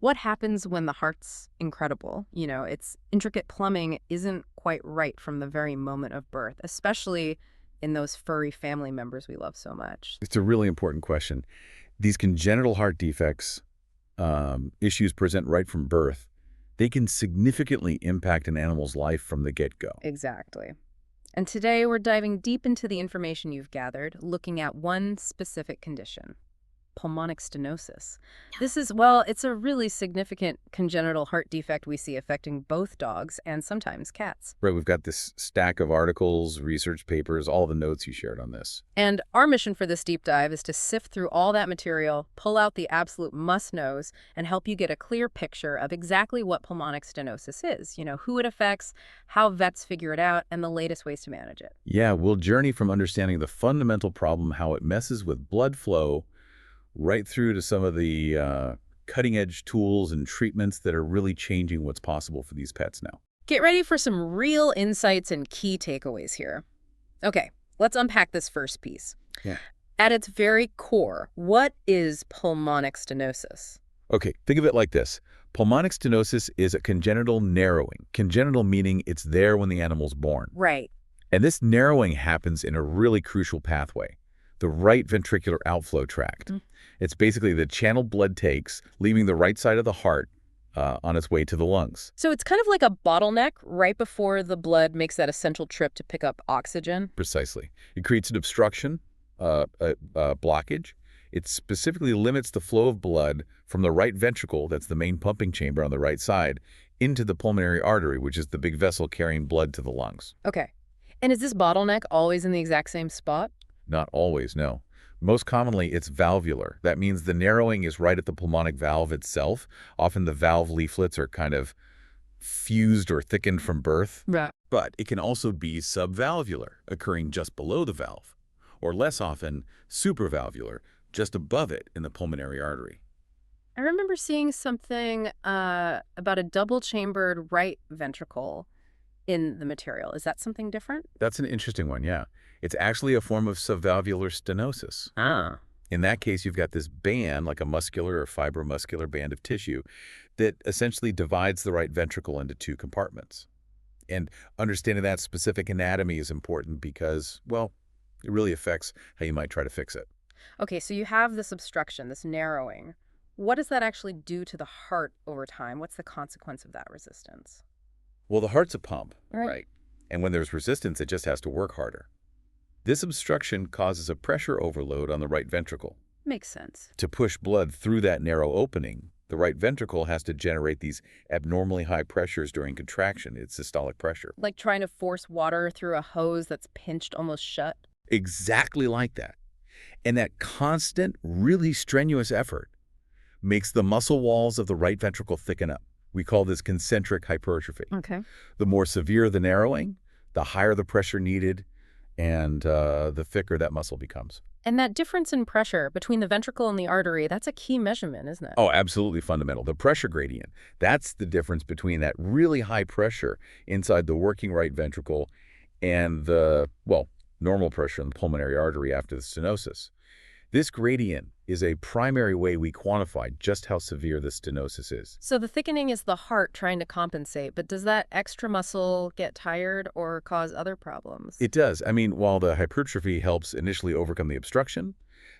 What happens when the heart's incredible? Its intricate plumbing isn't quite right from the very moment of birth, especially in those furry family members we love so much. It's a really important question. These congenital heart defects, issues present right from birth. They can significantly impact an animal's life from the get-go. Exactly. And today we're diving deep into the information you've gathered, looking at one specific condition. Pulmonic stenosis. This is, well, it's a really significant congenital heart defect we see affecting both dogs and sometimes cats. Right, we've got this stack of articles, research papers, all the notes you shared on this. And our mission for this deep dive is to sift through all that material, pull out the absolute must-knows, and help you get a clear picture of exactly what pulmonic stenosis is, who it affects, how vets figure it out, and the latest ways to manage it. Yeah, we'll journey from understanding the fundamental problem, how it messes with blood flow, right through to some of the cutting-edge tools and treatments that are really changing what's possible for these pets now. Get ready for some real insights and key takeaways here. Okay, let's unpack this first piece. Yeah. At its very core, what is pulmonic stenosis? Okay, think of it like this. Pulmonic stenosis is a congenital narrowing. Congenital meaning it's there when the animal's born. Right. And this narrowing happens in a really crucial pathway, the right ventricular outflow tract. It's basically the channel blood takes, leaving the right side of the heart on its way to the lungs. So it's kind of like a bottleneck right before the blood makes that essential trip to pick up oxygen? Precisely. It creates an obstruction, a blockage. It specifically limits the flow of blood from the right ventricle, that's the main pumping chamber on the right side, into the pulmonary artery, which is the big vessel carrying blood to the lungs. Okay. And is this bottleneck always in the exact same spot? Not always, no. Most commonly, it's valvular. That means the narrowing is right at the pulmonic valve itself. Often the valve leaflets are kind of fused or thickened from birth. Right. But it can also be subvalvular, occurring just below the valve, or less often, supravalvular, just above it in the pulmonary artery. I remember seeing something about a double-chambered right ventricle in the material. Is that something different? That's an interesting one, yeah. It's actually a form of subvalvular stenosis. Ah. In that case, you've got this band, like a muscular or fibromuscular band of tissue, that essentially divides the right ventricle into two compartments. And understanding that specific anatomy is important because, well, it really affects how you might try to fix it. Okay, so you have this obstruction, this narrowing. What does that actually do to the heart over time? What's the consequence of that resistance? Well, the heart's a pump, Right. right? And when there's resistance, it just has to work harder. This obstruction causes a pressure overload on the right ventricle. Makes sense. To push blood through that narrow opening, the right ventricle has to generate these abnormally high pressures during contraction. It's systolic pressure. Like trying to force water through a hose that's pinched almost shut. Exactly like that. And that constant, really strenuous effort makes the muscle walls of the right ventricle thicken up. We call this concentric hypertrophy. Okay. The more severe the narrowing, the higher the pressure needed, and the thicker that muscle becomes. And that difference in pressure between the ventricle and the artery, that's a key measurement, isn't it? Oh, absolutely fundamental. The pressure gradient, that's the difference between that really high pressure inside the working right ventricle and the, well, normal pressure in the pulmonary artery after the stenosis. This gradient is a primary way we quantify just how severe the stenosis is. So the thickening is the heart trying to compensate, but does that extra muscle get tired or cause other problems? It does. I mean, while the hypertrophy helps initially overcome the obstruction,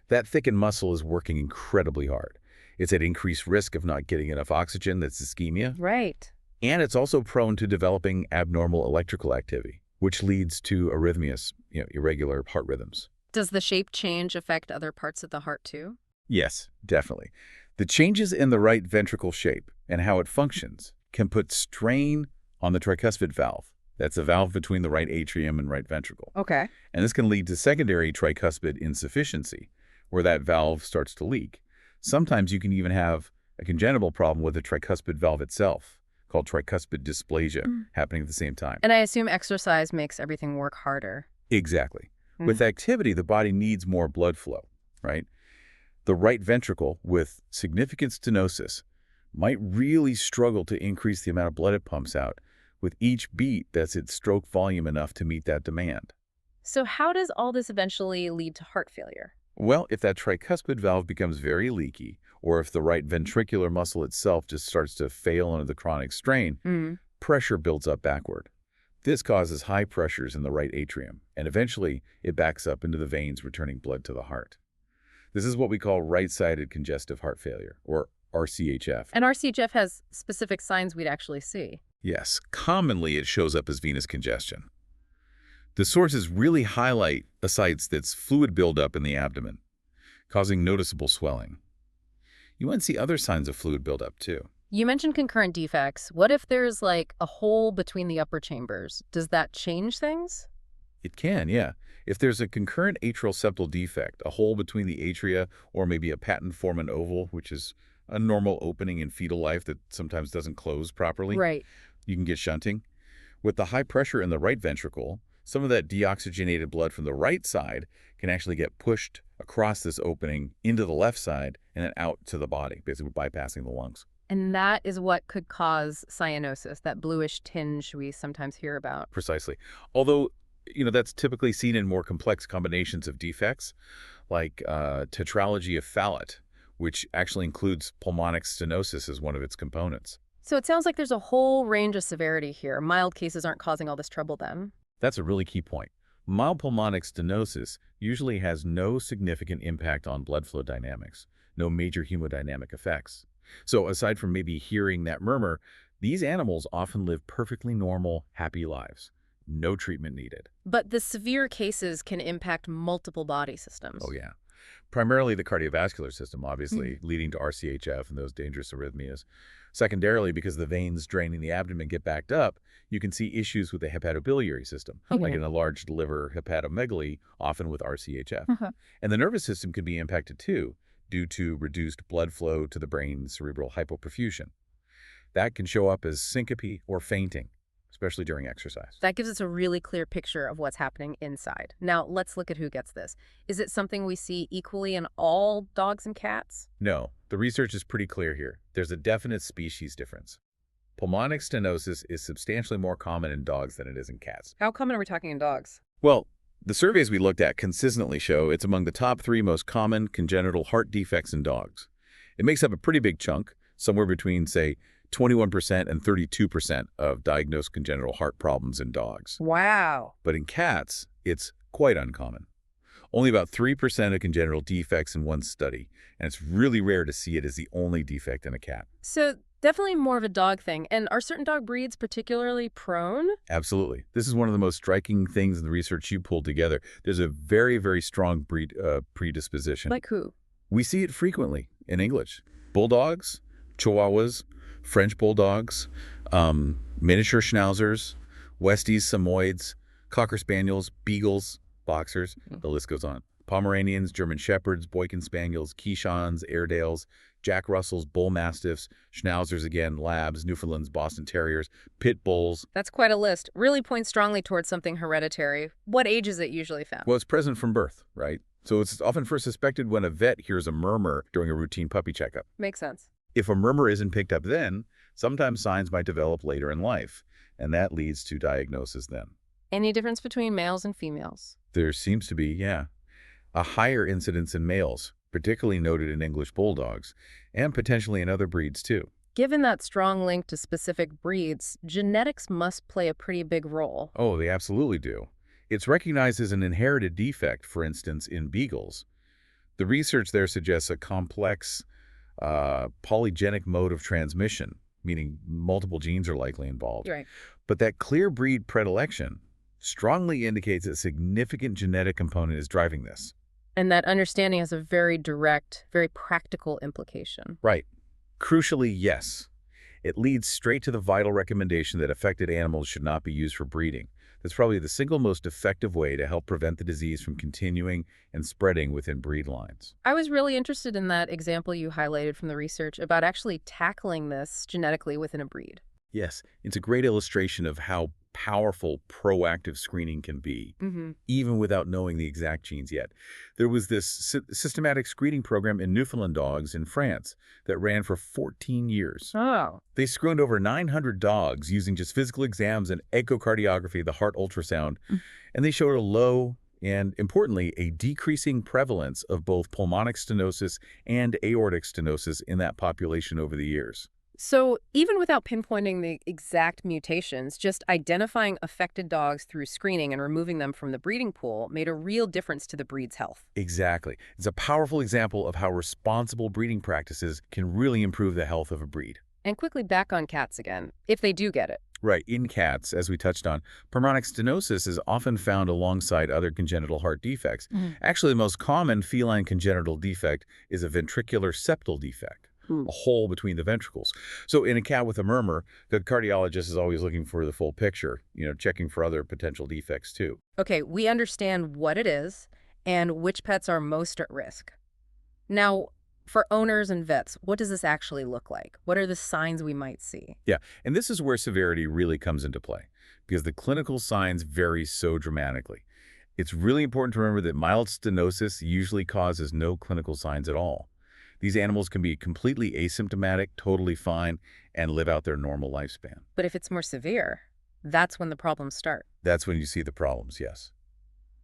that thickened muscle is working incredibly hard. It's at increased risk of not getting enough oxygen, that's ischemia, Right. and it's also prone to developing abnormal electrical activity, which leads to arrhythmias, irregular heart rhythms. Does the shape change affect other parts of the heart too? Yes, definitely. The changes in the right ventricle shape and how it functions can put strain on the tricuspid valve. That's a valve between the right atrium and right ventricle. Okay. And this can lead to secondary tricuspid insufficiency, where that valve starts to leak. Sometimes you can even have a congenital problem with the tricuspid valve itself, called tricuspid dysplasia, happening at the same time. And I assume exercise makes everything work harder. Exactly. With activity, the body needs more blood flow, right? The right ventricle with significant stenosis might really struggle to increase the amount of blood it pumps out. With each beat, that's its stroke volume enough to meet that demand. So how does all this eventually lead to heart failure? Well, if that tricuspid valve becomes very leaky or if the right ventricular muscle itself just starts to fail under the chronic strain, Mm. pressure builds up backward. This causes high pressures in the right atrium, and eventually it backs up into the veins, returning blood to the heart. This is what we call right-sided congestive heart failure, or RCHF. And RCHF has specific signs we'd actually see. Yes, commonly it shows up as venous congestion. The sources really highlight a site that's fluid buildup in the abdomen, causing noticeable swelling. You might see other signs of fluid buildup too. You mentioned concurrent defects. What if there's like a hole between the upper chambers? Does that change things? It can, yeah. If there's a concurrent atrial septal defect, a hole between the atria, or maybe a patent foramen oval, which is a normal opening in fetal life that sometimes doesn't close properly, Right. you can get shunting. With the high pressure in the right ventricle, some of that deoxygenated blood from the right side can actually get pushed across this opening into the left side and then out to the body, basically bypassing the lungs. And that is what could cause cyanosis, that bluish tinge we sometimes hear about. Precisely. Although, that's typically seen in more complex combinations of defects, like tetralogy of Fallot, which actually includes pulmonic stenosis as one of its components. So it sounds like there's a whole range of severity here. Mild cases aren't causing all this trouble then. That's a really key point. Mild pulmonic stenosis usually has no significant impact on blood flow dynamics, no major hemodynamic effects. So aside from maybe hearing that murmur, these animals often live perfectly normal, happy lives. No treatment needed. But the severe cases can impact multiple body systems. Oh, yeah. Primarily the cardiovascular system, obviously, leading to RCHF and those dangerous arrhythmias. Secondarily, because the veins draining the abdomen get backed up, you can see issues with the hepatobiliary system, like in a large liver hepatomegaly, often with RCHF. And the nervous system can be impacted too, due to reduced blood flow to the brain, cerebral hypoperfusion. That can show up as syncope or fainting, especially during exercise. That gives us a really clear picture of what's happening inside. Now, let's look at who gets this. Is it something we see equally in all dogs and cats? No, the research is pretty clear here. There's a definite species difference. Pulmonic stenosis is substantially more common in dogs than it is in cats. How common are we talking in dogs? Well, the surveys we looked at consistently show it's among the top 3 most common congenital heart defects in dogs. It makes up a pretty big chunk, somewhere between, say, 21% and 32% of diagnosed congenital heart problems in dogs. Wow. But in cats, it's quite uncommon. Only about 3% of congenital defects in one study, and it's really rare to see it as the only defect in a cat. So definitely more of a dog thing. And are certain dog breeds particularly prone? Absolutely. This is one of the most striking things in the research you pulled together. There's a very, very strong breed predisposition. Like who? We see it frequently in English. Bulldogs, Chihuahuas, French bulldogs, miniature schnauzers, Westies, Samoyeds, Cocker Spaniels, Beagles, Boxers, the list goes on. Pomeranians, German Shepherds, Boykin Spaniels, Keeshonds, Airedales, Jack Russells, Bull Mastiffs, Schnauzers again, Labs, Newfoundlands, Boston Terriers, Pit Bulls. That's quite a list. Really points strongly towards something hereditary. What age is it usually found? Well, it's present from birth, right? So it's often first suspected when a vet hears a murmur during a routine puppy checkup. Makes sense. If a murmur isn't picked up then, sometimes signs might develop later in life, and that leads to diagnosis then. Any difference between males and females? There seems to be, yeah, a higher incidence in males, particularly noted in English bulldogs, and potentially in other breeds too. Given that strong link to specific breeds, genetics must play a pretty big role. Oh, they absolutely do. It's recognized as an inherited defect, for instance, in beagles. The research there suggests a complex polygenic mode of transmission, meaning multiple genes are likely involved. Right. But that clear breed predilection strongly indicates a significant genetic component is driving this. And that understanding has a very direct, very practical implication. Right. Crucially, yes. It leads straight to the vital recommendation that affected animals should not be used for breeding. That's probably the single most effective way to help prevent the disease from continuing and spreading within breed lines. I was really interested in that example you highlighted from the research about actually tackling this genetically within a breed. Yes, it's a great illustration of how powerful proactive screening can be, even without knowing the exact genes yet. There was this systematic screening program in Newfoundland dogs in France that ran for 14 years. Oh. They screened over 900 dogs using just physical exams and echocardiography, the heart ultrasound, and they showed a low And importantly, a decreasing prevalence of both pulmonic stenosis and aortic stenosis in that population over the years. So even without pinpointing the exact mutations, just identifying affected dogs through screening and removing them from the breeding pool made a real difference to the breed's health. Exactly. It's a powerful example of how responsible breeding practices can really improve the health of a breed. And quickly back on cats again, if they do get it. Right, in cats, as we touched on, pulmonic stenosis is often found alongside other congenital heart defects. Actually, the most common feline congenital defect is a ventricular septal defect, a hole between the ventricles. So in a cat with a murmur, the cardiologist is always looking for the full picture, checking for other potential defects too. Okay, we understand what it is and which pets are most at risk. Now, for owners and vets, what does this actually look like? What are the signs we might see? Yeah, and this is where severity really comes into play, because the clinical signs vary so dramatically. It's really important to remember that mild stenosis usually causes no clinical signs at all. These animals can be completely asymptomatic, totally fine, and live out their normal lifespan. But if it's more severe, that's when the problems start. That's when you see the problems, yes.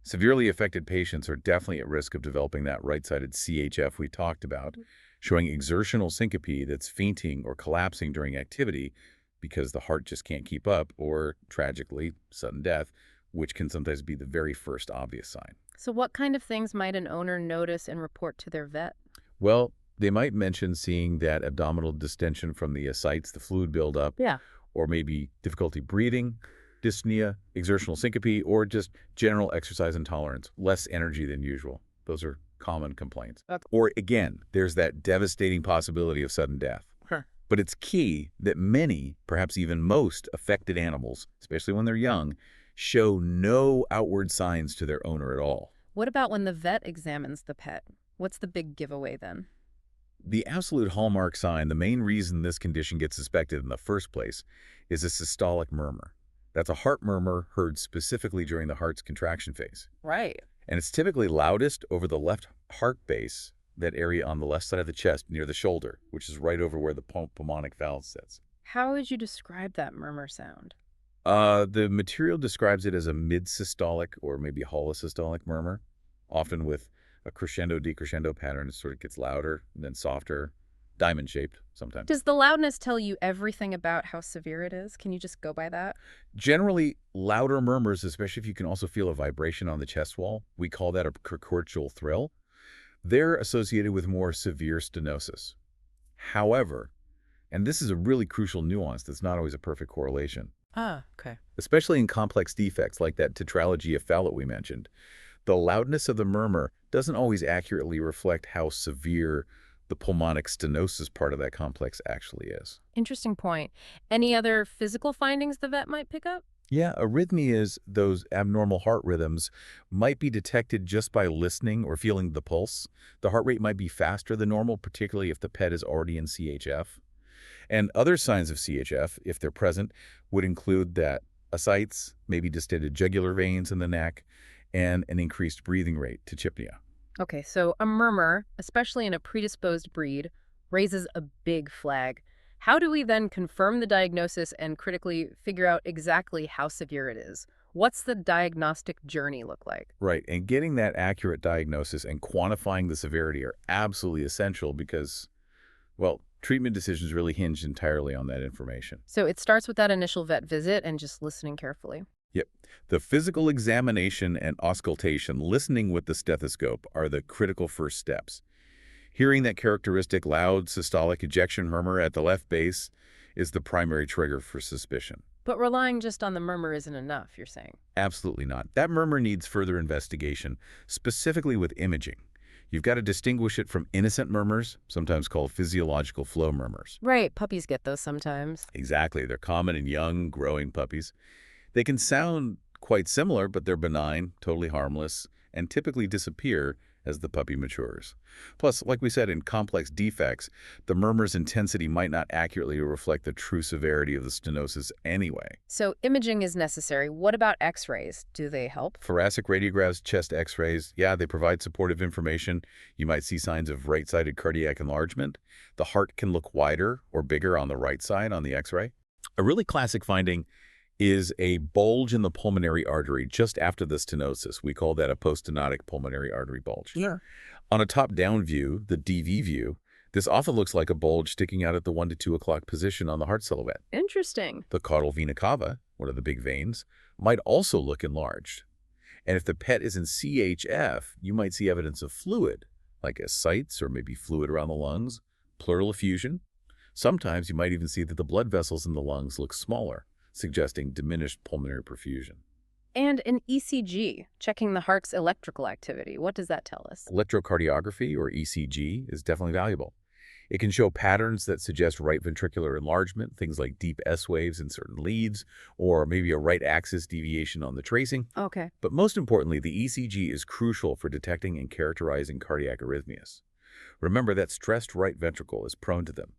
Severely affected patients are definitely at risk of developing that right-sided CHF we talked about, showing exertional syncope that's fainting or collapsing during activity because the heart just can't keep up, or, tragically, sudden death, which can sometimes be the very first obvious sign. So what kind of things might an owner notice and report to their vet? Well, they might mention seeing that abdominal distension from the ascites, the fluid buildup, Yeah. or maybe difficulty breathing, dyspnea, exertional syncope, or just general exercise intolerance, less energy than usual. Those are common complaints. Or again, there's that devastating possibility of sudden death. Sure. But it's key that many, perhaps even most, affected animals, especially when they're young, show no outward signs to their owner at all. What about when the vet examines the pet? What's the big giveaway then? The absolute hallmark sign, the main reason this condition gets suspected in the first place, is a systolic murmur. That's a heart murmur heard specifically during the heart's contraction phase. Right. And it's typically loudest over the left heart base, that area on the left side of the chest near the shoulder, which is right over where the pulmonic valve sits. How would you describe that murmur sound? The material describes it as a mid-systolic or maybe holosystolic murmur, often with a crescendo-decrescendo pattern. It sort of gets louder, and then softer, diamond-shaped sometimes. Does the loudness tell you everything about how severe it is? Can you just go by that? Generally, louder murmurs, especially if you can also feel a vibration on the chest wall, we call that a precordial thrill, they're associated with more severe stenosis. However, and this is a really crucial nuance that's not always a perfect correlation, Okay. especially in complex defects like that tetralogy of Fallot we mentioned, the loudness of the murmur doesn't always accurately reflect how severe the pulmonic stenosis part of that complex actually is. Interesting point. Any other physical findings the vet might pick up? Yeah, arrhythmias, those abnormal heart rhythms, might be detected just by listening or feeling the pulse. The heart rate might be faster than normal, particularly if the pet is already in CHF. And other signs of CHF, if they're present, would include that ascites, maybe distended jugular veins in the neck, and an increased breathing rate, tachypnea. Okay, so a murmur, especially in a predisposed breed, raises a big flag. How do we then confirm the diagnosis and critically figure out exactly how severe it is? What's the diagnostic journey look like? Right, and getting that accurate diagnosis and quantifying the severity are absolutely essential because, well, treatment decisions really hinge entirely on that information. So it starts with that initial vet visit and just listening carefully. Yep. The physical examination and auscultation, listening with the stethoscope, are the critical first steps. Hearing that characteristic loud systolic ejection murmur at the left base is the primary trigger for suspicion. But relying just on the murmur isn't enough, you're saying? Absolutely not. That murmur needs further investigation, specifically with imaging. You've got to distinguish it from innocent murmurs, sometimes called physiological flow murmurs. Right, puppies get those sometimes. Exactly. They're common in young, growing puppies. They can sound quite similar, but they're benign, totally harmless, and typically disappear as the puppy matures. Plus, like we said, in complex defects, the murmur's intensity might not accurately reflect the true severity of the stenosis anyway. So imaging is necessary. What about x-rays? Do they help? Thoracic radiographs, chest x-rays, yeah, they provide supportive information. You might see signs of right-sided cardiac enlargement. The heart can look wider or bigger on the right side on the x-ray. A really classic finding is a bulge in the pulmonary artery just after the stenosis. We call that a poststenotic pulmonary artery bulge. Yeah. On a top-down view, the DV view, this often looks like a bulge sticking out at the 1 to 2 o'clock position on the heart silhouette. Interesting. The caudal vena cava, one of the big veins, might also look enlarged. And if the PET is in CHF, you might see evidence of fluid, like ascites or maybe fluid around the lungs, pleural effusion. Sometimes you might even see that the blood vessels in the lungs look smaller, suggesting diminished pulmonary perfusion. And an ECG, checking the heart's electrical activity. What does that tell us? Electrocardiography, or ECG, is definitely valuable. It can show patterns that suggest right ventricular enlargement, things like deep S waves in certain leads, or maybe a right axis deviation on the tracing. Okay. But most importantly, the ECG is crucial for detecting and characterizing cardiac arrhythmias. Remember that stressed right ventricle is prone to them.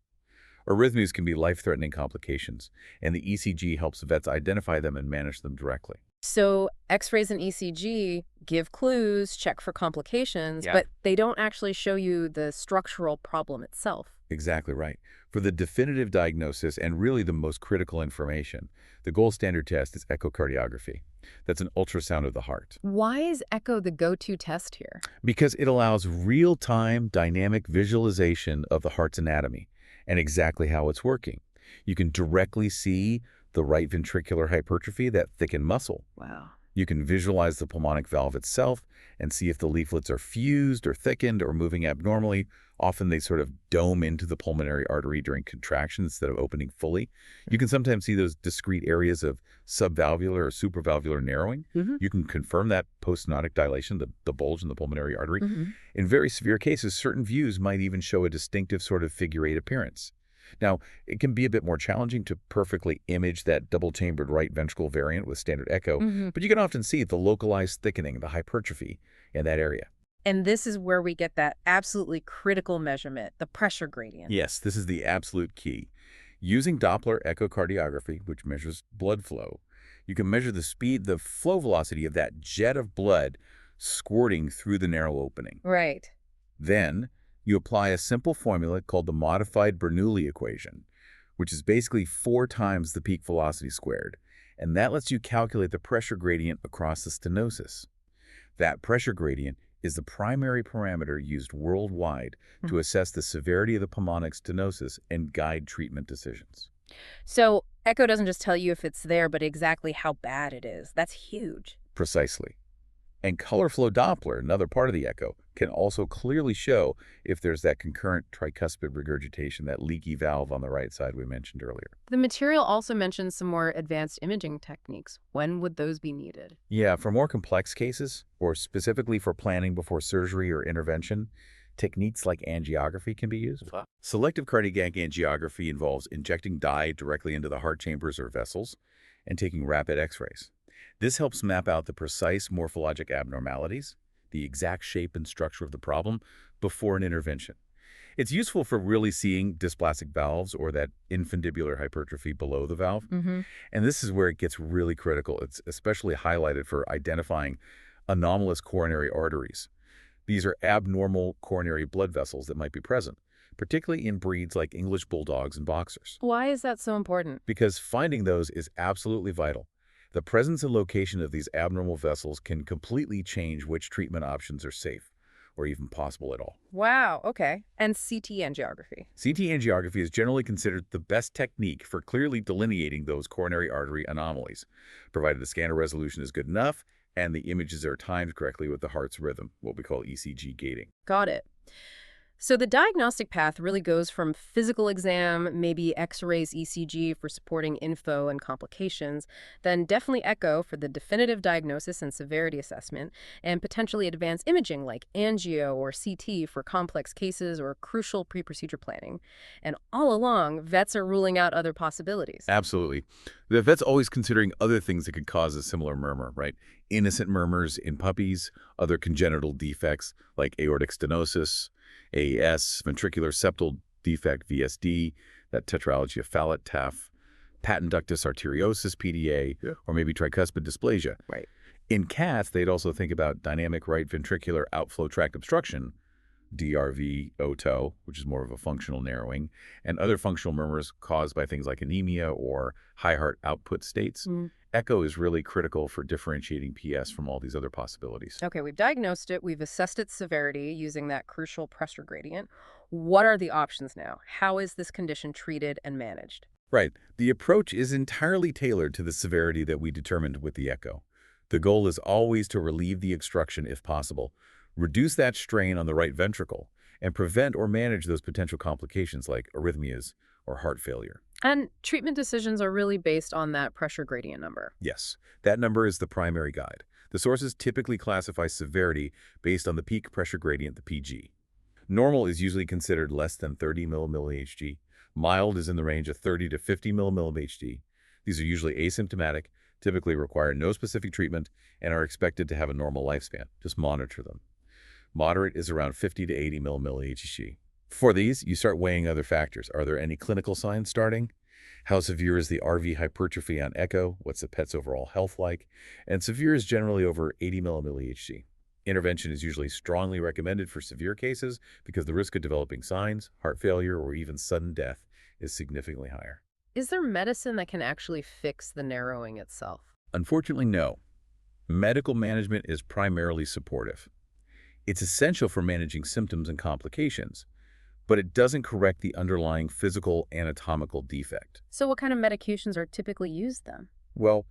Arrhythmias can be life-threatening complications, and the ECG helps vets identify them and manage them directly. So X-rays and ECG give clues, check for complications, but they don't actually show you the structural problem itself. Exactly right. For the definitive diagnosis and really the most critical information, the gold standard test is echocardiography. That's an ultrasound of the heart. Why is echo the go-to test here? Because it allows real-time dynamic visualization of the heart's anatomy and exactly how it's working. You can directly see the right ventricular hypertrophy, that thickened muscle. Wow. You can visualize the pulmonic valve itself and see if the leaflets are fused or thickened or moving abnormally. Often they sort of dome into the pulmonary artery during contraction instead of opening fully. You can sometimes see those discrete areas of subvalvular or supravalvular narrowing. You can confirm that poststenotic dilation, the bulge in the pulmonary artery. In very severe cases, certain views might even show a distinctive sort of figure-8 appearance. Now, it can be a bit more challenging to perfectly image that double-chambered right ventricle variant with standard echo, but you can often see the localized thickening, the hypertrophy in that area. And this is where we get that absolutely critical measurement, the pressure gradient. Yes, this is the absolute key. Using Doppler echocardiography, which measures blood flow, you can measure the speed, the flow velocity of that jet of blood squirting through the narrow opening. Right. Then, you apply a simple formula called the modified Bernoulli equation, which is basically 4 times the peak velocity squared, and that lets you calculate the pressure gradient across the stenosis. That pressure gradient is the primary parameter used worldwide to assess the severity of the pulmonic stenosis and guide treatment decisions. So echo doesn't just tell you if it's there, but exactly how bad it is. That's huge. Precisely. And color flow Doppler, another part of the echo, can also clearly show if there's that concurrent tricuspid regurgitation, that leaky valve on the right side we mentioned earlier. The material also mentions some more advanced imaging techniques. When would those be needed? Yeah, for more complex cases, or specifically for planning before surgery or intervention, techniques like angiography can be used. Selective cardiac angiography involves injecting dye directly into the heart chambers or vessels and taking rapid X-rays. This helps map out the precise morphologic abnormalities, the exact shape and structure of the problem, before an intervention. It's useful for really seeing dysplastic valves or that infundibular hypertrophy below the valve. And this is where it gets really critical. It's especially highlighted for identifying anomalous coronary arteries. These are abnormal coronary blood vessels that might be present, particularly in breeds like English bulldogs and boxers. Why is that so important? Because finding those is absolutely vital. The presence and location of these abnormal vessels can completely change which treatment options are safe or even possible at all. Wow, okay. And CT angiography? CT angiography is generally considered the best technique for clearly delineating those coronary artery anomalies, provided the scanner resolution is good enough and the images are timed correctly with the heart's rhythm, what we call ECG gating. Got it. So the diagnostic path really goes from physical exam, maybe X-rays, ECG for supporting info and complications, then definitely echo for the definitive diagnosis and severity assessment, and potentially advanced imaging like angio or CT for complex cases or crucial pre-procedure planning. And all along, vets are ruling out other possibilities. Absolutely. The vet's always considering other things that could cause a similar murmur, right? Innocent murmurs in puppies, other congenital defects like aortic stenosis, AS, ventricular septal defect, VSD, that tetralogy of Fallot, TAF, patent ductus arteriosus, PDA, or maybe tricuspid dysplasia. Right. In cats, they'd also think about dynamic right ventricular outflow tract obstruction, DRV, OTO, which is more of a functional narrowing, and other functional murmurs caused by things like anemia or high heart output states. Mm. Echo is really critical for differentiating PS from all these other possibilities. Okay, we've diagnosed it, we've assessed its severity using that crucial pressure gradient. What are the options now? How is this condition treated and managed? Right. The approach is entirely tailored to the severity that we determined with the echo. The goal is always to relieve the obstruction if possible, reduce that strain on the right ventricle, and prevent or manage those potential complications like arrhythmias or heart failure. And treatment decisions are really based on that pressure gradient number. Yes, that number is the primary guide. The sources typically classify severity based on the peak pressure gradient, the PG. Normal is usually considered less than 30 mmHg. Mild is in the range of 30 to 50 mmHg. These are usually asymptomatic, typically require no specific treatment, and are expected to have a normal lifespan. Just monitor them. Moderate is around 50 to 80 mmHg. For these, you start weighing other factors. Are there any clinical signs starting? How severe is the RV hypertrophy on echo? What's the pet's overall health like? And severe is generally over 80 mmHg. Intervention is usually strongly recommended for severe cases because the risk of developing signs, heart failure, or even sudden death is significantly higher. Is there medicine that can actually fix the narrowing itself? Unfortunately, no. Medical management is primarily supportive. It's essential for managing symptoms and complications, but it doesn't correct the underlying physical anatomical defect. So what kind of medications are typically used then? Well,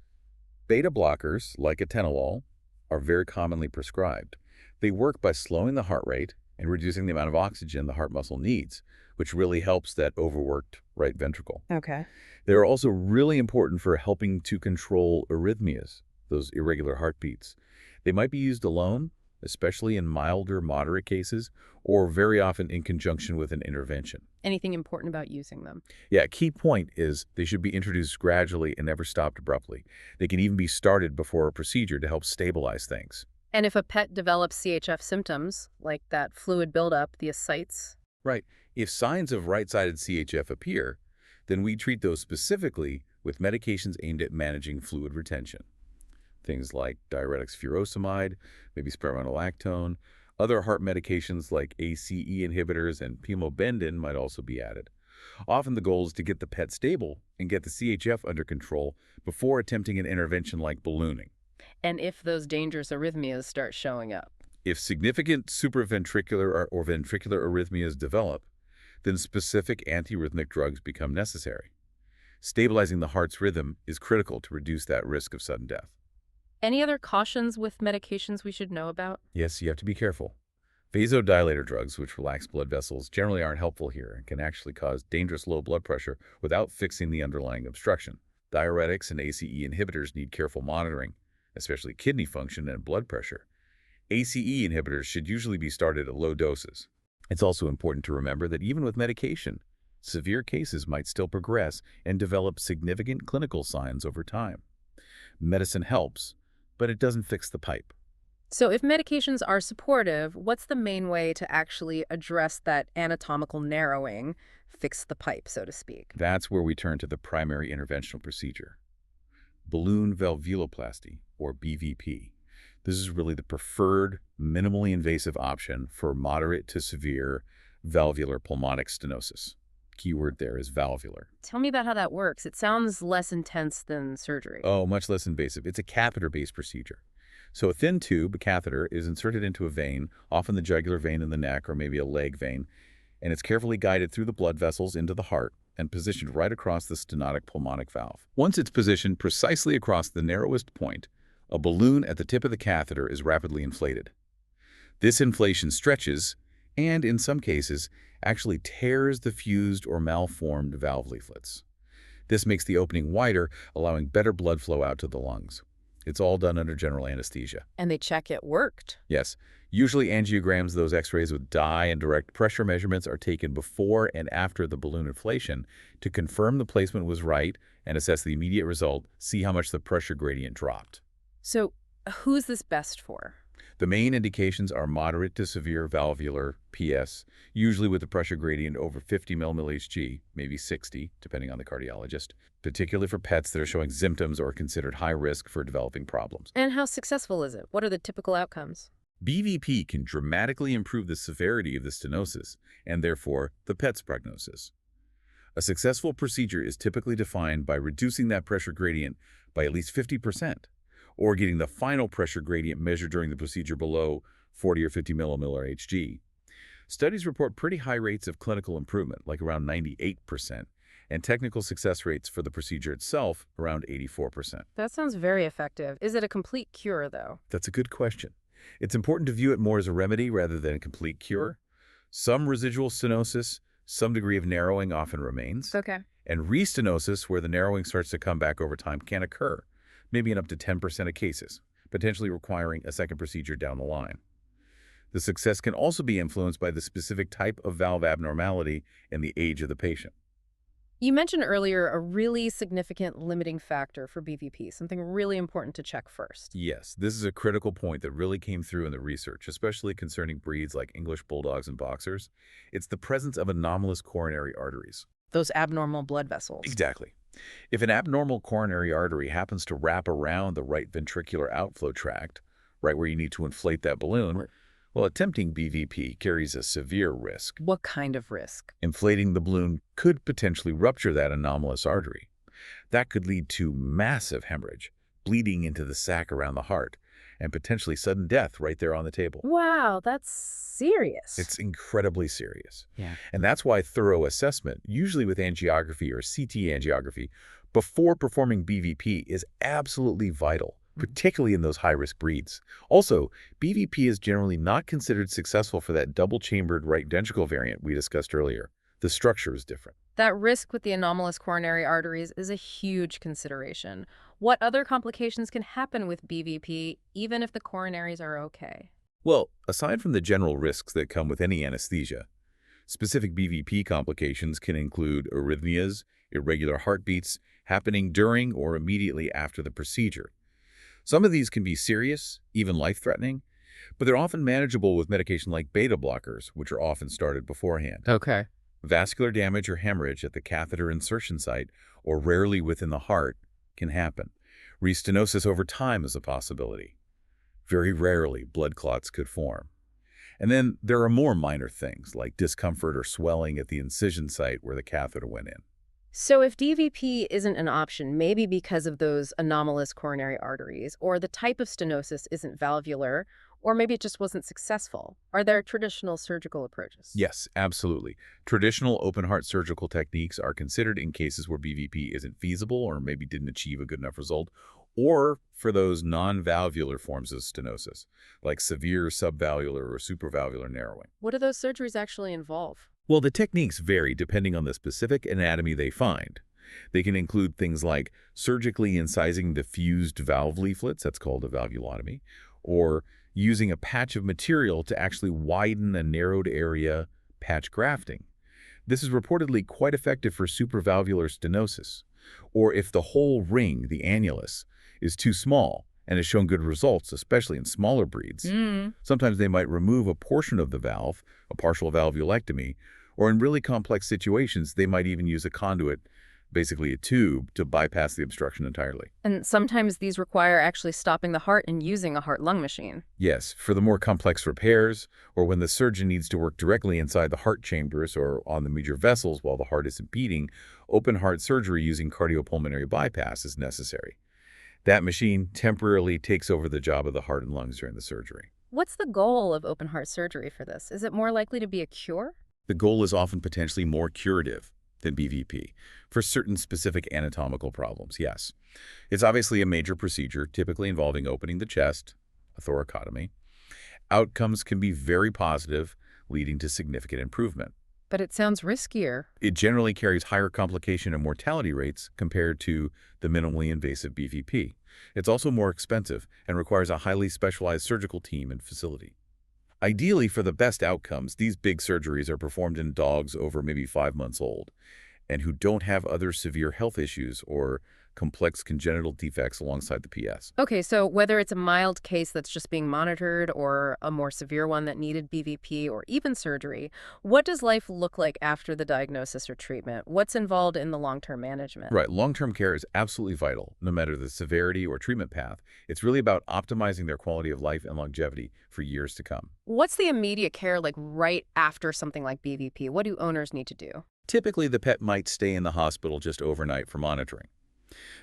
beta blockers, like atenolol, are very commonly prescribed. They work by slowing the heart rate and reducing the amount of oxygen the heart muscle needs, which really helps that overworked right ventricle. Okay. They are also really important for helping to control arrhythmias, those irregular heartbeats. They might be used alone, especially in milder, moderate cases, or very often in conjunction with an intervention. Anything important about using them? Yeah, a key point is they should be introduced gradually and never stopped abruptly. They can even be started before a procedure to help stabilize things. And if a pet develops CHF symptoms, like that fluid buildup, the ascites? Right. If signs of right-sided CHF appear, then we treat those specifically with medications aimed at managing fluid retention. Things like diuretics furosemide, maybe spironolactone. Other heart medications like ACE inhibitors and pimobendin might also be added. Often the goal is to get the pet stable and get the CHF under control before attempting an intervention like ballooning. And if those dangerous arrhythmias start showing up? If significant supraventricular or ventricular arrhythmias develop, then specific antiarrhythmic drugs become necessary. Stabilizing the heart's rhythm is critical to reduce that risk of sudden death. Any other cautions with medications we should know about? Yes, you have to be careful. Vasodilator drugs, which relax blood vessels, generally aren't helpful here and can actually cause dangerous low blood pressure without fixing the underlying obstruction. Diuretics and ACE inhibitors need careful monitoring, especially kidney function and blood pressure. ACE inhibitors should usually be started at low doses. It's also important to remember that even with medication, severe cases might still progress and develop significant clinical signs over time. Medicine helps, but it doesn't fix the pipe. So if medications are supportive, what's the main way to actually address that anatomical narrowing, fix the pipe, so to speak? That's where we turn to the primary interventional procedure. Balloon valvuloplasty, or BVP. This is really the preferred, minimally invasive option for moderate to severe valvular pulmonic stenosis. Keyword there is valvular. Tell me about how that works. It sounds less intense than surgery. Oh, much less invasive. It's a catheter-based procedure. So a thin tube, a catheter, is inserted into a vein, often the jugular vein in the neck or maybe a leg vein, and it's carefully guided through the blood vessels into the heart and positioned right across the stenotic pulmonic valve. Once it's positioned precisely across the narrowest point, a balloon at the tip of the catheter is rapidly inflated. This inflation stretches, and in some cases, actually tears the fused or malformed valve leaflets. This makes the opening wider, allowing better blood flow out to the lungs. It's all done under general anesthesia. And they check it worked. Yes, usually angiograms, those x-rays with dye and direct pressure measurements, are taken before and after the balloon inflation to confirm the placement was right and assess the immediate result, see how much the pressure gradient dropped. So who's this best for? The main indications are moderate to severe valvular PS, usually with a pressure gradient over 50 mmHg, maybe 60, depending on the cardiologist, particularly for pets that are showing symptoms or considered high risk for developing problems. And how successful is it? What are the typical outcomes? BVP can dramatically improve the severity of the stenosis and therefore the pet's prognosis. A successful procedure is typically defined by reducing that pressure gradient by at least 50%, or getting the final pressure gradient measured during the procedure below 40 or 50 millimillar Hg. Studies report pretty high rates of clinical improvement, like around 98%, and technical success rates for the procedure itself around 84%. That sounds very effective. Is it a complete cure, though? That's a good question. It's important to view it more as a remedy rather than a complete cure. Some residual stenosis, some degree of narrowing often remains. Okay. And restenosis, where the narrowing starts to come back over time, can occur, maybe in up to 10% of cases, potentially requiring a second procedure down the line. The success can also be influenced by the specific type of valve abnormality and the age of the patient. You mentioned earlier a really significant limiting factor for BVP, something really important to check first. Yes, this is a critical point that really came through in the research, especially concerning breeds like English Bulldogs and Boxers. It's the presence of anomalous coronary arteries. Those abnormal blood vessels. Exactly. If an abnormal coronary artery happens to wrap around the right ventricular outflow tract, right where you need to inflate that balloon, well, attempting BVP carries a severe risk. What kind of risk? Inflating the balloon could potentially rupture that anomalous artery. That could lead to massive hemorrhage, bleeding into the sac around the heart, and potentially sudden death right there on the table. Wow, that's serious. It's incredibly serious. Yeah. And that's why thorough assessment, usually with angiography or CT angiography, before performing BVP is absolutely vital, particularly in those high-risk breeds. Also, BVP is generally not considered successful for that double-chambered right ventricle variant we discussed earlier. The structure is different. That risk with the anomalous coronary arteries is a huge consideration. What other complications can happen with BVP, even if the coronaries are okay? Well, aside from the general risks that come with any anesthesia, specific BVP complications can include arrhythmias, irregular heartbeats happening during or immediately after the procedure. Some of these can be serious, even life-threatening, but they're often manageable with medication like beta blockers, which are often started beforehand. Okay. Vascular damage or hemorrhage at the catheter insertion site, or rarely within the heart, can happen. Restenosis over time is a possibility. Very rarely, blood clots could form. And then there are more minor things, like discomfort or swelling at the incision site where the catheter went in. So if DVP isn't an option, maybe because of those anomalous coronary arteries, or the type of stenosis isn't valvular, or maybe it just wasn't successful, are there traditional surgical approaches? Yes, absolutely. Traditional open-heart surgical techniques are considered in cases where BVP isn't feasible or maybe didn't achieve a good enough result, or for those non-valvular forms of stenosis, like severe subvalvular or supravalvular narrowing. What do those surgeries actually involve? Well, the techniques vary depending on the specific anatomy they find. They can include things like surgically incising the fused valve leaflets, that's called a valvulotomy, or using a patch of material to actually widen a narrowed area, patch grafting. This is reportedly quite effective for supravalvular stenosis, or if the whole ring, the annulus, is too small and has shown good results, especially in smaller breeds. Sometimes they might remove a portion of the valve, a partial valvulectomy, or in really complex situations, they might even use a conduit, basically a tube, to bypass the obstruction entirely. And sometimes these require actually stopping the heart and using a heart-lung machine. Yes, for the more complex repairs, or when the surgeon needs to work directly inside the heart chambers or on the major vessels while the heart isn't beating, open heart surgery using cardiopulmonary bypass is necessary. That machine temporarily takes over the job of the heart and lungs during the surgery. What's the goal of open heart surgery for this? Is it more likely to be a cure? The goal is often potentially more curative than BVP for certain specific anatomical problems, yes. It's obviously a major procedure, typically involving opening the chest, a thoracotomy. Outcomes can be very positive, leading to significant improvement. But it sounds riskier. It generally carries higher complication and mortality rates compared to the minimally invasive BVP. It's also more expensive and requires a highly specialized surgical team and facility. Ideally, for the best outcomes, these big surgeries are performed in dogs over maybe 5 months old. and who don't have other severe health issues or complex congenital defects alongside the PS. Okay, so whether it's a mild case that's just being monitored or a more severe one that needed BVP or even surgery, what does life look like after the diagnosis or treatment? What's involved in the long-term management? Right, long-term care is absolutely vital, no matter the severity or treatment path. It's really about optimizing their quality of life and longevity for years to come. What's the immediate care like right after something like BVP? What do owners need to do? Typically, the pet might stay in the hospital just overnight for monitoring.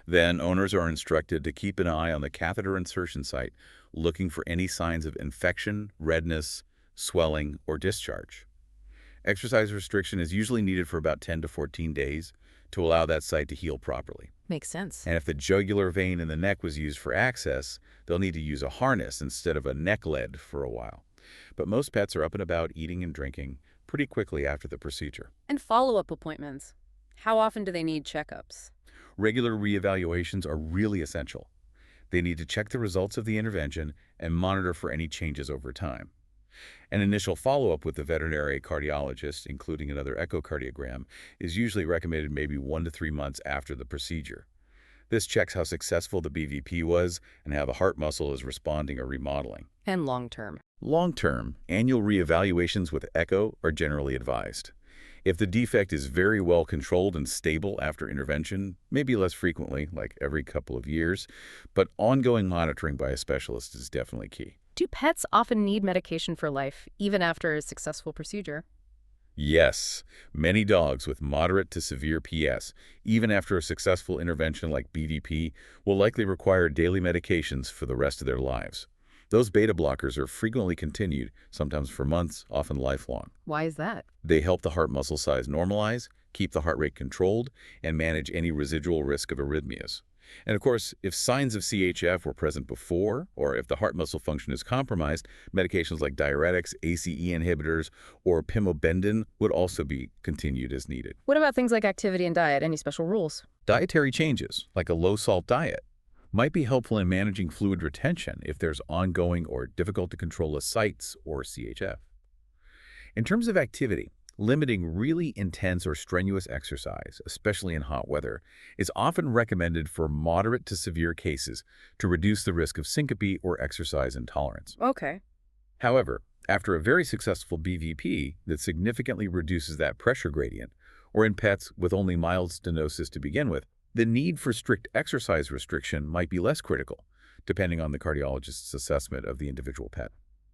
Then owners are instructed to keep an eye on the catheter insertion site, looking for any signs of infection, redness, swelling, or discharge. Exercise restriction is usually needed for about 10 to 14 days to allow that site to heal properly. Makes sense. And if the jugular vein in the neck was used for access, they'll need to use a harness instead of a neck lead for a while. But most pets are up and about eating and drinking pretty quickly after the procedure. And follow-up appointments. How often do they need checkups? Regular reevaluations are really essential. They need to check the results of the intervention and monitor for any changes over time. An initial follow-up with the veterinary cardiologist, including another echocardiogram, is usually recommended maybe 1 to 3 months after the procedure. This checks how successful the BVP was and how the heart muscle is responding or remodeling. And long-term. Long-term, annual reevaluations with echo are generally advised. If the defect is very well controlled and stable after intervention, maybe less frequently, like every couple of years, but ongoing monitoring by a specialist is definitely key. Do pets often need medication for life, even after a successful procedure? Yes, many dogs with moderate to severe PS, even after a successful intervention like BVP, will likely require daily medications for the rest of their lives. Those beta blockers are frequently continued, sometimes for months, often lifelong. Why is that? They help the heart muscle size normalize, keep the heart rate controlled, and manage any residual risk of arrhythmias. And of course, if signs of CHF were present before, or if the heart muscle function is compromised, medications like diuretics, ACE inhibitors, or pimobendan would also be continued as needed. What about things like activity and diet? Any special rules? Dietary changes, like a low-salt diet, might be helpful in managing fluid retention if there's ongoing or difficult-to-control ascites or CHF. In terms of activity, limiting really intense or strenuous exercise, especially in hot weather, is often recommended for moderate to severe cases to reduce the risk of syncope or exercise intolerance. Okay. However, after a very successful BVP that significantly reduces that pressure gradient, or in pets with only mild stenosis to begin with, the need for strict exercise restriction might be less critical, depending on the cardiologist's assessment of the individual pet.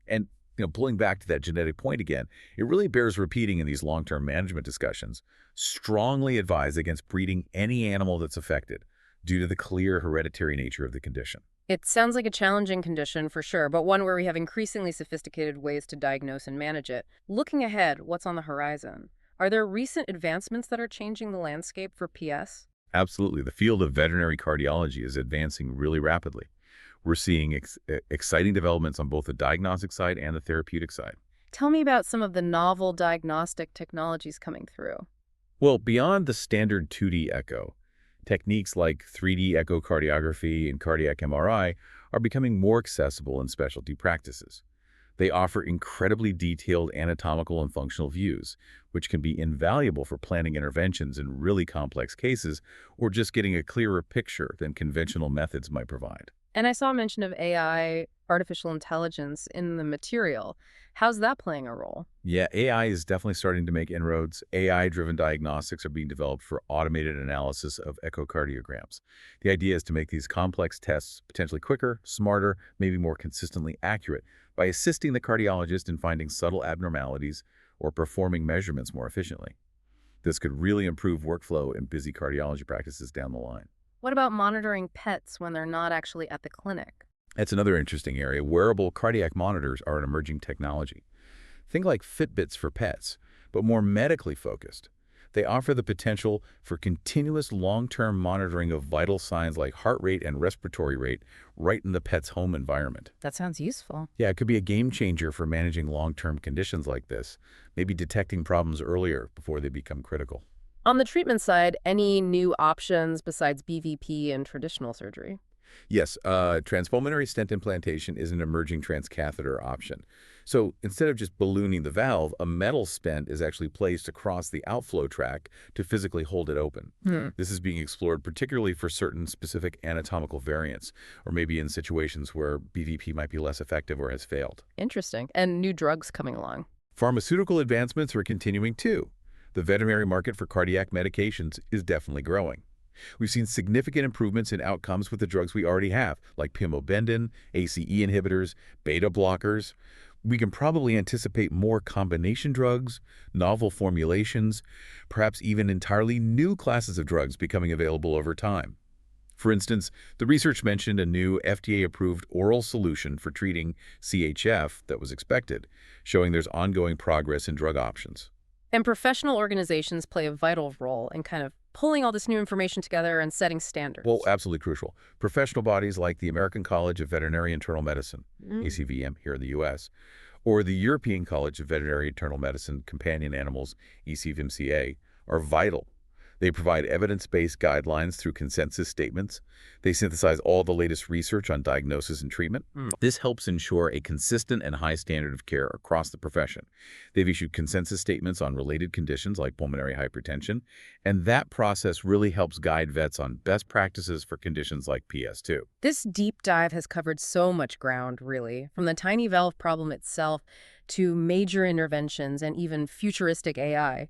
And pulling back to that genetic point again, it really bears repeating in these long-term management discussions. Strongly advise against breeding any animal that's affected due to the clear hereditary nature of the condition. It sounds like a challenging condition for sure, but one where we have increasingly sophisticated ways to diagnose and manage it. Looking ahead, what's on the horizon? Are there recent advancements that are changing the landscape for PS? Absolutely. The field of veterinary cardiology is advancing really rapidly. We're seeing exciting developments on both the diagnostic side and the therapeutic side. Tell me about some of the novel diagnostic technologies coming through. Well, beyond the standard 2D echo, techniques like 3D echocardiography and cardiac MRI are becoming more accessible in specialty practices. They offer incredibly detailed anatomical and functional views, which can be invaluable for planning interventions in really complex cases or just getting a clearer picture than conventional methods might provide. And I saw mention of AI, artificial intelligence, in the material. How's that playing a role? Yeah, AI is definitely starting to make inroads. AI-driven diagnostics are being developed for automated analysis of echocardiograms. The idea is to make these complex tests potentially quicker, smarter, maybe more consistently accurate by assisting the cardiologist in finding subtle abnormalities or performing measurements more efficiently. This could really improve workflow in busy cardiology practices down the line. What about monitoring pets when they're not actually at the clinic? That's another interesting area. Wearable cardiac monitors are an emerging technology. Think like Fitbits for pets, but more medically focused. They offer the potential for continuous long-term monitoring of vital signs like heart rate and respiratory rate right in the pet's home environment. That sounds useful. Yeah, it could be a game changer for managing long-term conditions like this, maybe detecting problems earlier before they become critical. On the treatment side, any new options besides BVP and traditional surgery? Yes, transpulmonary stent implantation is an emerging transcatheter option. So instead of just ballooning the valve, a metal stent is actually placed across the outflow tract to physically hold it open. Hmm. This is being explored particularly for certain specific anatomical variants, or maybe in situations where BVP might be less effective or has failed. Interesting. And new drugs coming along. Pharmaceutical advancements are continuing too. The veterinary market for cardiac medications is definitely growing. We've seen significant improvements in outcomes with the drugs we already have, like pimobendan, ACE inhibitors, beta blockers. We can probably anticipate more combination drugs, novel formulations, perhaps even entirely new classes of drugs becoming available over time. For instance, the research mentioned a new FDA-approved oral solution for treating CHF that was expected, showing there's ongoing progress in drug options. And professional organizations play a vital role in kind of pulling all this new information together and setting Well, standards. absolutely crucial. Professional bodies like the American College of Veterinary Internal Medicine, Mm. ACVM here in the U.S., or the European College of Veterinary Internal Medicine Companion Animals, ECVMCA, are vital. They provide evidence-based guidelines through consensus statements. They synthesize all the latest research on diagnosis and treatment. This helps ensure a consistent and high standard of care across the profession. They've issued consensus statements on related conditions like pulmonary hypertension, and that process really helps guide vets on best practices for conditions like PS2. This deep dive has covered so much ground, really, from the tiny valve problem itself to major interventions and even futuristic AI.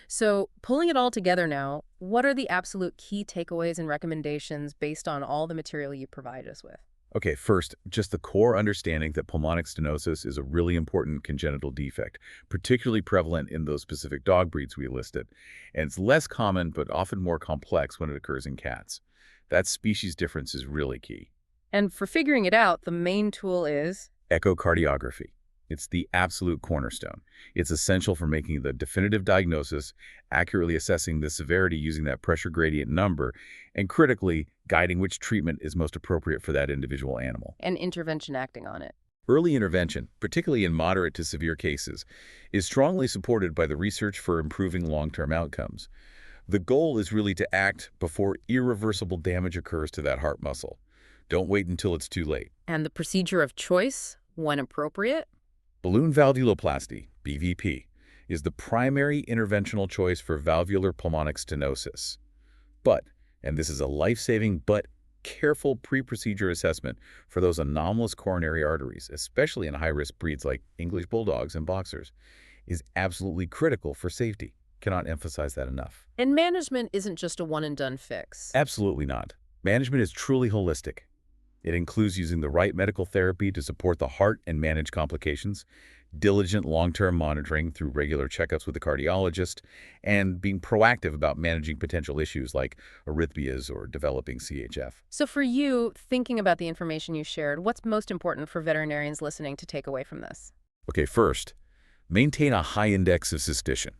So, pulling it all together now, what are the absolute key takeaways and recommendations based on all the material you provide us with? Okay, first, just the core understanding that pulmonic stenosis is a really important congenital defect, particularly prevalent in those specific dog breeds we listed. And it's less common, but often more complex when it occurs in cats. That species difference is really key. And for figuring it out, the main tool is Echocardiography. It's the absolute cornerstone. It's essential for making the definitive diagnosis, accurately assessing the severity using that pressure gradient number, and critically, guiding which treatment is most appropriate for that individual animal. an intervention acting on it. Early intervention, particularly in moderate to severe cases, is strongly supported by the research for improving long-term outcomes. The goal is really to act before irreversible damage occurs to that heart muscle. Don't wait until it's too late. And the procedure of choice, when appropriate? Balloon valvuloplasty, BVP, is the primary interventional choice for valvular pulmonic stenosis. But, and this is a life-saving but careful pre-procedure assessment for those anomalous coronary arteries, especially in high-risk breeds like English bulldogs and boxers, is absolutely critical for safety. Cannot emphasize that enough. And management isn't just a one-and-done fix. Absolutely not. Management is truly holistic. It includes using the right medical therapy to support the heart and manage complications, diligent long-term monitoring through regular checkups with the cardiologist, and being proactive about managing potential issues like arrhythmias or developing CHF. So for you, thinking about the information you shared, what's most important for veterinarians listening to take away from this? Okay, first, maintain a high index of suspicion.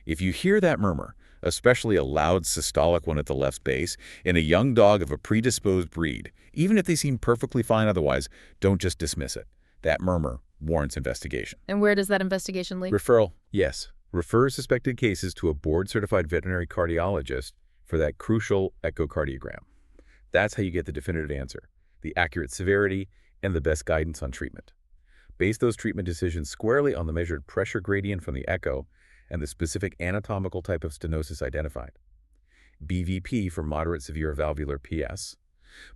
If you hear that murmur, especially a loud systolic one at the left base, in a young dog of a predisposed breed, even if they seem perfectly fine otherwise, don't just dismiss it. That murmur warrants investigation. And where does that investigation lead? Referral, yes. Refer suspected cases to a board-certified veterinary cardiologist for that crucial echocardiogram. That's how you get the definitive answer, the accurate severity, and the best guidance on treatment. Base those treatment decisions squarely on the measured pressure gradient from the echo and the specific anatomical type of stenosis identified. BVP for moderate severe valvular PS,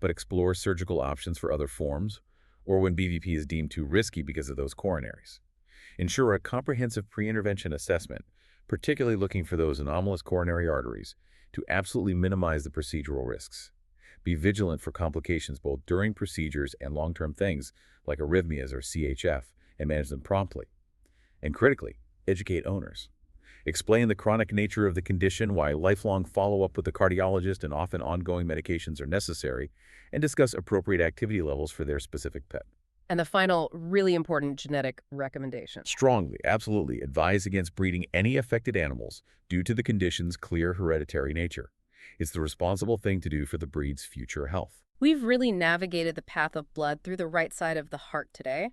but explore surgical options for other forms, or when BVP is deemed too risky because of those coronaries. Ensure a comprehensive pre-intervention assessment, particularly looking for those anomalous coronary arteries, to absolutely minimize the procedural risks. Be vigilant for complications both during procedures and long-term things like arrhythmias or CHF, and manage them promptly. And critically, educate owners. Explain the chronic nature of the condition, why lifelong follow-up with the cardiologist and often ongoing medications are necessary, and discuss appropriate activity levels for their specific pet. And the final, really important genetic recommendation. Strongly, absolutely, advise against breeding any affected animals due to the condition's clear hereditary nature. It's the responsible thing to do for the breed's future health. We've really navigated the path of blood through the right side of the heart today.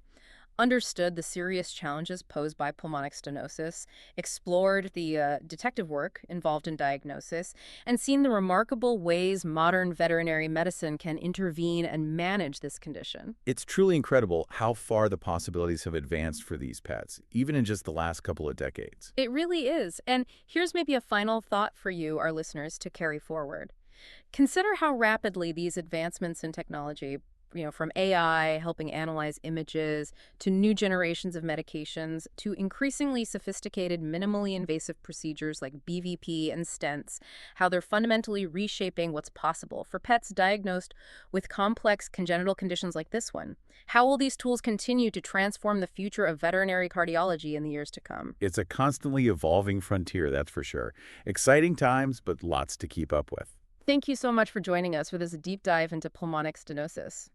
understood the serious challenges posed by pulmonic stenosis, explored the detective work involved in diagnosis, and seen the remarkable ways modern veterinary medicine can intervene and manage this condition. It's truly incredible how far the possibilities have advanced for these pets, even in just the last couple of decades. It really is. And here's maybe a final thought for you, our listeners, to carry forward. Consider how rapidly these advancements in technology, from AI helping analyze images to new generations of medications to increasingly sophisticated minimally invasive procedures like BVP and stents, how they're fundamentally reshaping what's possible for pets diagnosed with complex congenital conditions like this one. How will these tools continue to transform the future of veterinary cardiology in the years to come? It's a constantly evolving frontier, that's for sure. Exciting times, but lots to keep up with. Thank you so much for joining us for this deep dive into pulmonic stenosis.